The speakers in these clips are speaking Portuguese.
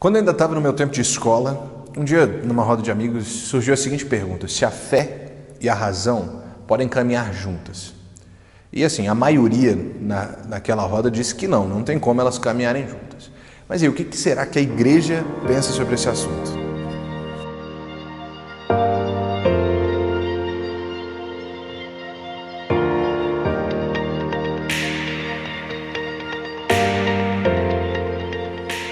Quando eu ainda estava no meu tempo de escola, um dia, numa roda de amigos, surgiu a seguinte pergunta: se a fé e a razão podem caminhar juntas? E assim, a maioria naquela roda disse que não tem como elas caminharem juntas. Mas e o que será que a igreja pensa sobre esse assunto?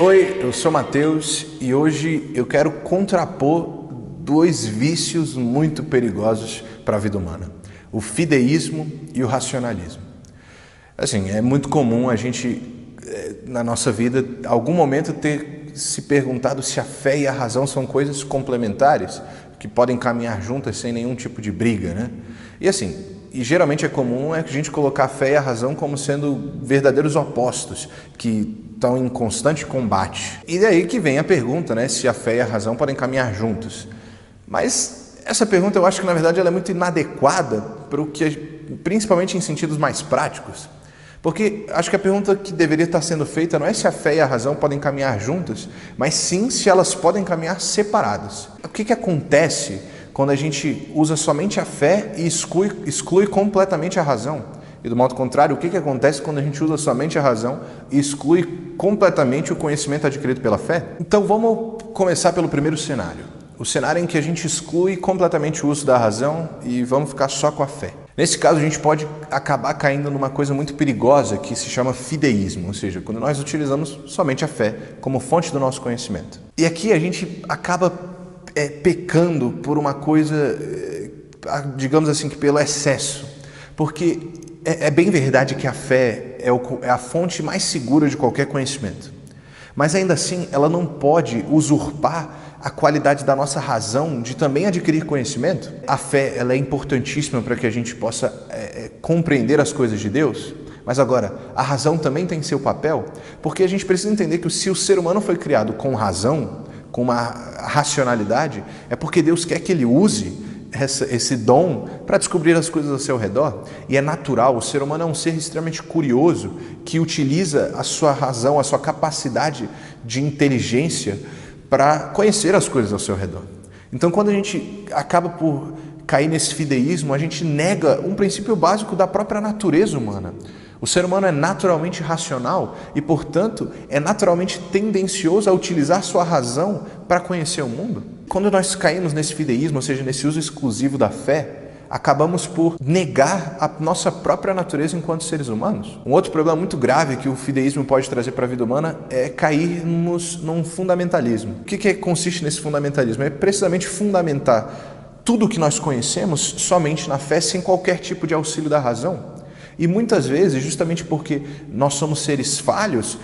Oi, eu sou Mateus e hoje eu quero contrapor dois vícios muito perigosos para a vida humana: o fideísmo e o racionalismo. Assim, é muito comum a gente, na nossa vida, em algum momento ter se perguntado se a fé e a razão são coisas complementares, que podem caminhar juntas sem nenhum tipo de briga, né? E geralmente é comum a gente colocar a fé e a razão como sendo verdadeiros opostos, que estão em constante combate. E daí que vem a pergunta, né, se a fé e a razão podem caminhar juntos. Mas essa pergunta eu acho que na verdade ela é muito inadequada para o que, principalmente em sentidos mais práticos. Porque acho que a pergunta que deveria estar sendo feita não é se a fé e a razão podem caminhar juntas, mas sim se elas podem caminhar separadas. O que acontece quando a gente usa somente a fé e exclui completamente a razão? E do modo contrário, o que acontece quando a gente usa somente a razão e exclui completamente o conhecimento adquirido pela fé? Então vamos começar pelo primeiro cenário. O cenário em que a gente exclui completamente o uso da razão e vamos ficar só com a fé. Nesse caso, a gente pode acabar caindo numa coisa muito perigosa que se chama fideísmo, ou seja, quando nós utilizamos somente a fé como fonte do nosso conhecimento. E aqui a gente acaba pecando por uma coisa, digamos assim, que pelo excesso. Porque é bem verdade que a fé é a fonte mais segura de qualquer conhecimento. Mas ainda assim, ela não pode usurpar a qualidade da nossa razão de também adquirir conhecimento. A fé ela é importantíssima para que a gente possa compreender as coisas de Deus. Mas agora, a razão também tem seu papel, porque a gente precisa entender que se o ser humano foi criado com razão, com uma racionalidade, é porque Deus quer que ele use esse dom para descobrir as coisas ao seu redor. E é natural, o ser humano é um ser extremamente curioso, que utiliza a sua razão, a sua capacidade de inteligência para conhecer as coisas ao seu redor. Então, quando a gente acaba por cair nesse fideísmo, a gente nega um princípio básico da própria natureza humana. O ser humano é naturalmente racional e, portanto, é naturalmente tendencioso a utilizar sua razão para conhecer o mundo. Quando nós caímos nesse fideísmo, ou seja, nesse uso exclusivo da fé, acabamos por negar a nossa própria natureza enquanto seres humanos. Um outro problema muito grave que o fideísmo pode trazer para a vida humana é cairmos num fundamentalismo. O que consiste nesse fundamentalismo? É precisamente fundamentar tudo o que nós conhecemos somente na fé, sem qualquer tipo de auxílio da razão. E muitas vezes, justamente porque nós somos seres falhos,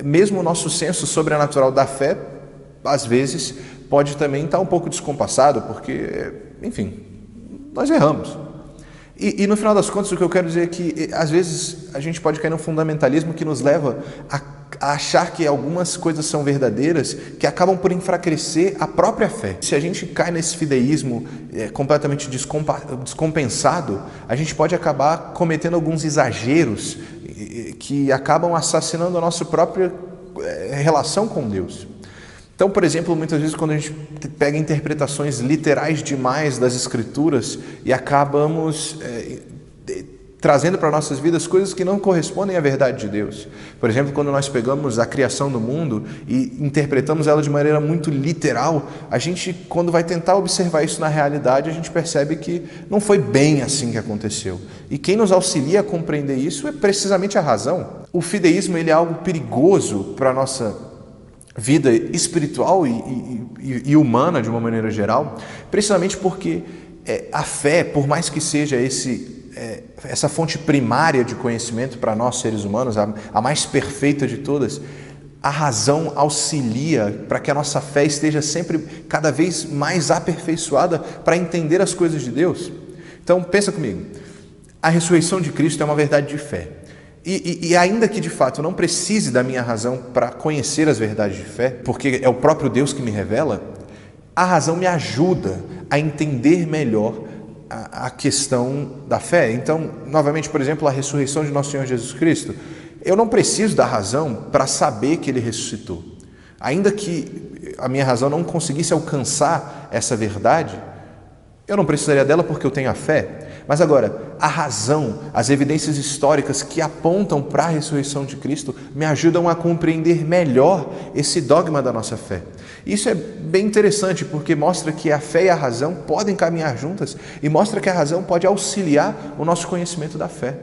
mesmo o nosso senso sobrenatural da fé, às vezes, pode também estar um pouco descompassado, porque, enfim, nós erramos. E no final das contas, o que eu quero dizer é que, às vezes, a gente pode cair num fundamentalismo que nos leva a achar que algumas coisas são verdadeiras, que acabam por enfraquecer a própria fé. Se a gente cai nesse fideísmo completamente descompensado, a gente pode acabar cometendo alguns exageros que acabam assassinando a nossa própria relação com Deus. Então, por exemplo, muitas vezes quando a gente pega interpretações literais demais das Escrituras e acabamos trazendo para nossas vidas coisas que não correspondem à verdade de Deus. Por exemplo, quando nós pegamos a criação do mundo e interpretamos ela de maneira muito literal, a gente, quando vai tentar observar isso na realidade, a gente percebe que não foi bem assim que aconteceu. E quem nos auxilia a compreender isso é precisamente a razão. O fideísmo ele é algo perigoso para a nossa vida espiritual e humana de uma maneira geral, precisamente porque a fé, por mais que seja essa fonte primária de conhecimento para nós seres humanos, a mais perfeita de todas, a razão auxilia para que a nossa fé esteja sempre cada vez mais aperfeiçoada para entender as coisas de Deus. Então pensa comigo, a ressurreição de Cristo é uma verdade de fé. E ainda que de fato eu não precise da minha razão para conhecer as verdades de fé, porque é o próprio Deus que me revela, a razão me ajuda a entender melhor a questão da fé. Então, novamente, por exemplo, a ressurreição de nosso Senhor Jesus Cristo, eu não preciso da razão para saber que Ele ressuscitou. Ainda que a minha razão não conseguisse alcançar essa verdade, eu não precisaria dela porque eu tenho a fé. Mas agora, a razão, as evidências históricas que apontam para a ressurreição de Cristo me ajudam a compreender melhor esse dogma da nossa fé. Isso é bem interessante porque mostra que a fé e a razão podem caminhar juntas e mostra que a razão pode auxiliar o nosso conhecimento da fé.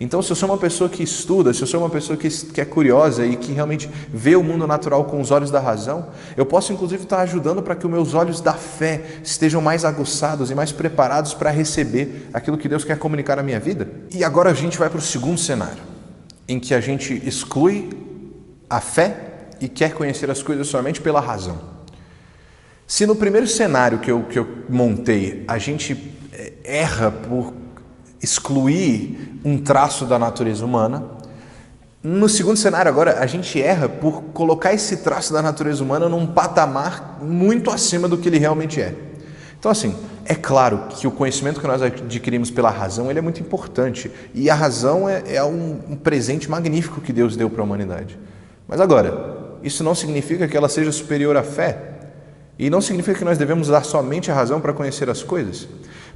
Então, se eu sou uma pessoa que estuda, se eu sou uma pessoa que é curiosa e que realmente vê o mundo natural com os olhos da razão, eu posso inclusive estar ajudando para que os meus olhos da fé estejam mais aguçados e mais preparados para receber aquilo que Deus quer comunicar na minha vida. E agora a gente vai para o segundo cenário, em que a gente exclui a fé e quer conhecer as coisas somente pela razão. Se no primeiro cenário que eu montei, a gente erra por excluir um traço da natureza humana, no segundo cenário agora a gente erra por colocar esse traço da natureza humana num patamar muito acima do que ele realmente é. Então assim, é claro que o conhecimento que nós adquirimos pela razão ele é muito importante e a razão é um presente magnífico que Deus deu para a humanidade. Mas agora, isso não significa que ela seja superior à fé e não significa que nós devemos usar somente a razão para conhecer as coisas.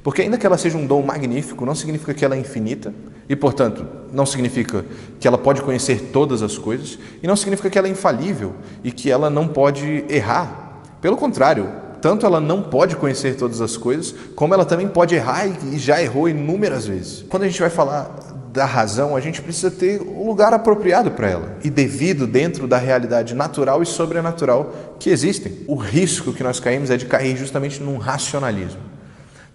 Porque ainda que ela seja um dom magnífico, não significa que ela é infinita e, portanto, não significa que ela pode conhecer todas as coisas e não significa que ela é infalível e que ela não pode errar. Pelo contrário, tanto ela não pode conhecer todas as coisas, como ela também pode errar e já errou inúmeras vezes. Quando a gente vai falar da razão, a gente precisa ter o lugar apropriado para ela e devido dentro da realidade natural e sobrenatural que existem. O risco que nós caímos é de cair justamente num racionalismo.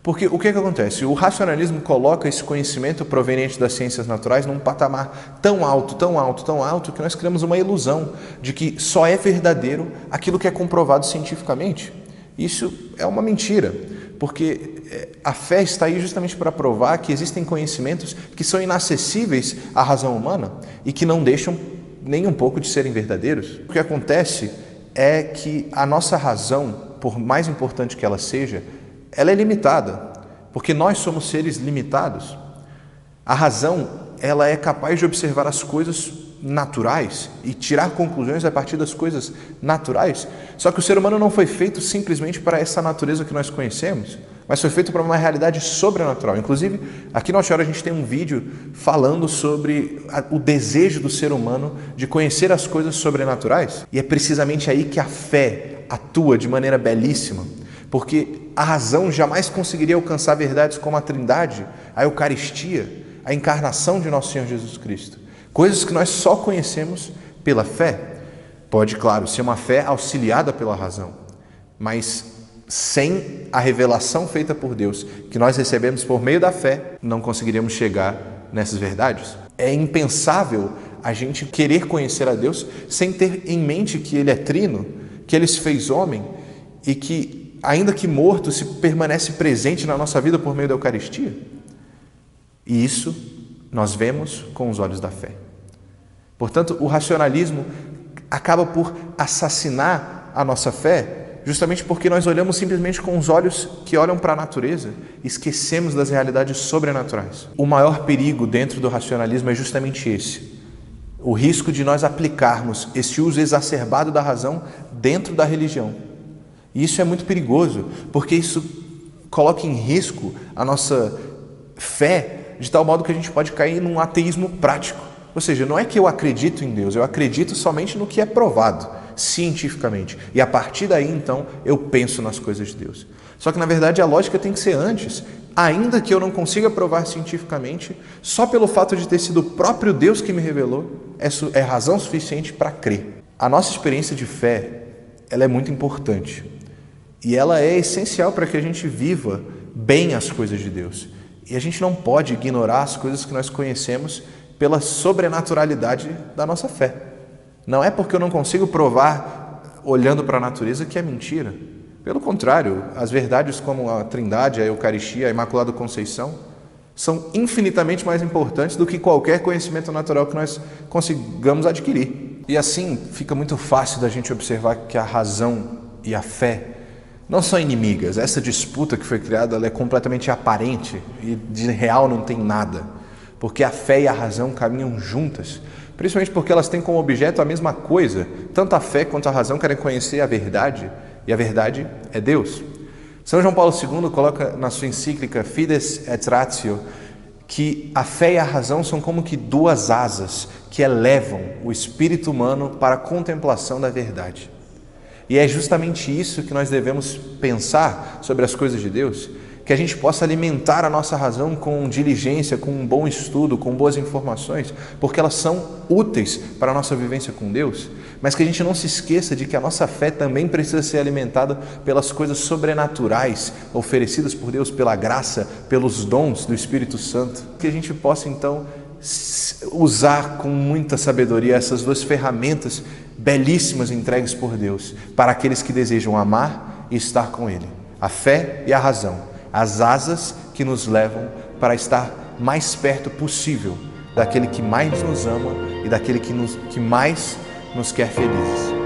Porque o que acontece? O racionalismo coloca esse conhecimento proveniente das ciências naturais num patamar tão alto, tão alto, tão alto, que nós criamos uma ilusão de que só é verdadeiro aquilo que é comprovado cientificamente. Isso é uma mentira, porque a fé está aí justamente para provar que existem conhecimentos que são inacessíveis à razão humana e que não deixam nem um pouco de serem verdadeiros. O que acontece é que a nossa razão, por mais importante que ela seja, ela é limitada, porque nós somos seres limitados. A razão, ela é capaz de observar as coisas naturais e tirar conclusões a partir das coisas naturais. Só que o ser humano não foi feito simplesmente para essa natureza que nós conhecemos, mas foi feito para uma realidade sobrenatural. Inclusive, aqui no Altiora a gente tem um vídeo falando sobre o desejo do ser humano de conhecer as coisas sobrenaturais. E é precisamente aí que a fé atua de maneira belíssima. Porque a razão jamais conseguiria alcançar verdades como a Trindade, a Eucaristia, a encarnação de nosso Senhor Jesus Cristo. Coisas que nós só conhecemos pela fé. Pode, claro, ser uma fé auxiliada pela razão, mas sem a revelação feita por Deus, que nós recebemos por meio da fé, não conseguiríamos chegar nessas verdades. É impensável a gente querer conhecer a Deus sem ter em mente que Ele é trino, que Ele se fez homem e que ainda que morto, se permanece presente na nossa vida por meio da Eucaristia. E isso nós vemos com os olhos da fé. Portanto, o racionalismo acaba por assassinar a nossa fé, justamente porque nós olhamos simplesmente com os olhos que olham para a natureza e esquecemos das realidades sobrenaturais. O maior perigo dentro do racionalismo é justamente esse. O risco de nós aplicarmos esse uso exacerbado da razão dentro da religião. E isso é muito perigoso, porque isso coloca em risco a nossa fé, de tal modo que a gente pode cair num ateísmo prático. Ou seja, não é que eu acredito em Deus, eu acredito somente no que é provado cientificamente. E a partir daí, então, eu penso nas coisas de Deus. Só que, na verdade, a lógica tem que ser antes. Ainda que eu não consiga provar cientificamente, só pelo fato de ter sido o próprio Deus que me revelou, é razão suficiente para crer. A nossa experiência de fé, ela é muito importante. E ela é essencial para que a gente viva bem as coisas de Deus. E a gente não pode ignorar as coisas que nós conhecemos pela sobrenaturalidade da nossa fé. Não é porque eu não consigo provar olhando para a natureza que é mentira. Pelo contrário, as verdades como a Trindade, a Eucaristia, a Imaculada Conceição são infinitamente mais importantes do que qualquer conhecimento natural que nós consigamos adquirir. E assim fica muito fácil da gente observar que a razão e a fé não são inimigas. Essa disputa que foi criada, ela é completamente aparente e de real não tem nada. Porque a fé e a razão caminham juntas. principalmente porque elas têm como objeto a mesma coisa. Tanto a fé quanto a razão querem conhecer a verdade, e a verdade é Deus. São João Paulo II coloca na sua encíclica Fides et Ratio que a fé e a razão são como que duas asas que elevam o espírito humano para a contemplação da verdade. E é justamente isso que nós devemos pensar sobre as coisas de Deus, que a gente possa alimentar a nossa razão com diligência, com um bom estudo, com boas informações, porque elas são úteis para a nossa vivência com Deus, mas que a gente não se esqueça de que a nossa fé também precisa ser alimentada pelas coisas sobrenaturais oferecidas por Deus, pela graça, pelos dons do Espírito Santo, que a gente possa então usar com muita sabedoria essas duas ferramentas belíssimas entregues por Deus para aqueles que desejam amar e estar com Ele, a fé e a razão, as asas que nos levam para estar mais perto possível daquele que mais nos ama e daquele que mais nos quer felizes.